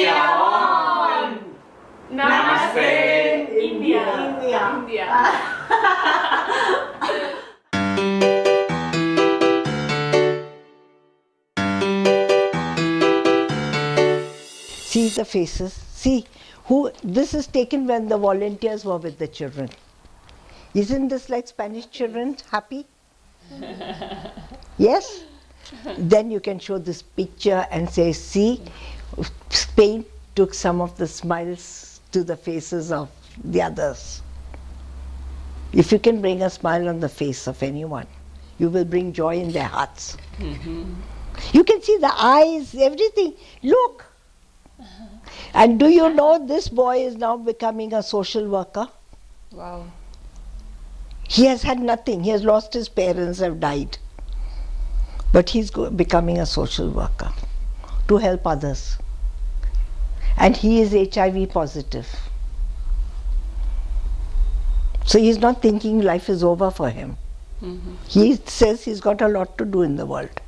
India on! Namaste, India. See the faces. See who this is taken when the volunteers were with the children. Isn't this like Spanish children happy? Yes? Then you can show this picture and say, see, Spain took some of the smiles to the faces of the others. If you can bring a smile on the face of anyone, you will bring joy in their hearts. You can see the eyes, everything. Look. And do you know this boy is now becoming a social worker? Wow. He has had nothing. He has lost his parents, have died. But he's becoming a social worker to help others. And he is HIV positive. So he's not thinking life is over for him. He says he's got a lot to do in the world.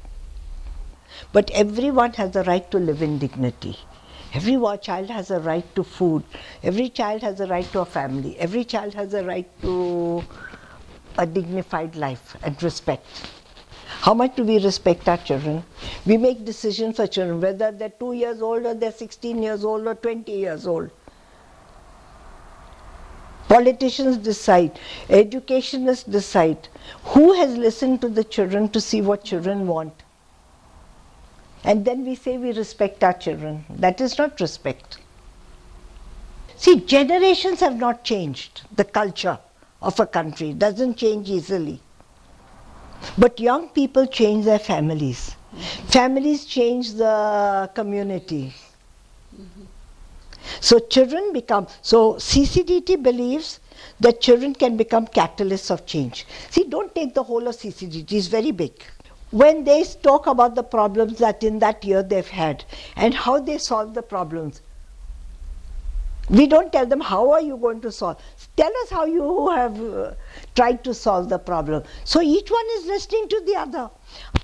But everyone has the right to live in dignity. Every child has a right to food. Every child has a right to a family. Every child has a right to a dignified life and respect. How much do we respect our children? We make decisions for children, whether they're 2 years old or they're 16 years old or 20 years old. Politicians decide, educationists decide. Who has listened to the children to see what children want? And then we say we respect our children. That is not respect. See, generations have not changed the culture of a country. It doesn't change easily. But young people change their families. Families change the community. So children become, so CCDT believes that children can become catalysts of change. See, don't take the whole of CCDT, it's very big. When they talk about the problems that in that year they've had and how they solve the problems, we don't tell them how are you going to solve. Tell us how you have tried to solve the problem. So each one is listening to the other.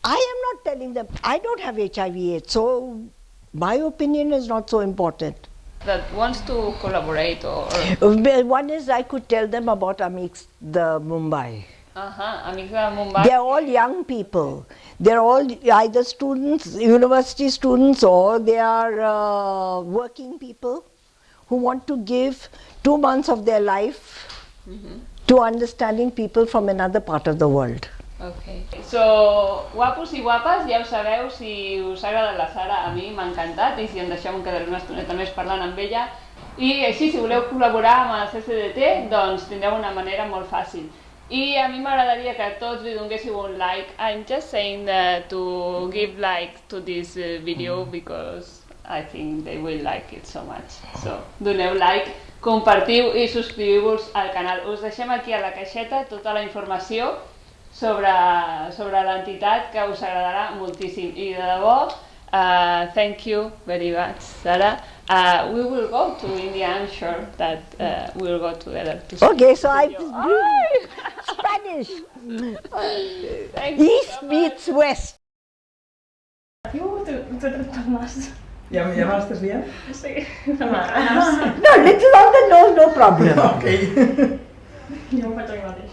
I am not telling them, I don't have HIV/AIDS, so my opinion is not so important. That wants to collaborate or... One is I could tell them about Amics, the Mumbai. Amics de Mumbai. They're all young people. They're all either students, university students, or they are working people who want to give 2 months of their life to understanding people from another part of the world. Okay. So, guapos i guapes, ja ho sabeu, si us ha agradat la Sara, a mi m'ha encantat, i si em deixeu em quedaré una estoneta més parlant amb ella. I així, si voleu col·laborar amb el CCDT, doncs tindreu una manera molt fàcil. I a mi m'agradaria que tots li donguéssiu un like. I'm just saying that to give like to this video because I think they will like it so much. So, doneu like, compartiu i subscriviu-vos al canal. Us deixem aquí a la caixeta tota la informació sobre l'entitat que us agradarà moltíssim. I de debò, thank you very much, Sara. We will go to India, I'm sure that we will go together. Okay, so I Spanish. East meets West. ¿Tú tratas más? ¿Ya me estás bien? Sí. No, little on the nose, no problem. Ok. Jo ho faig el mateix.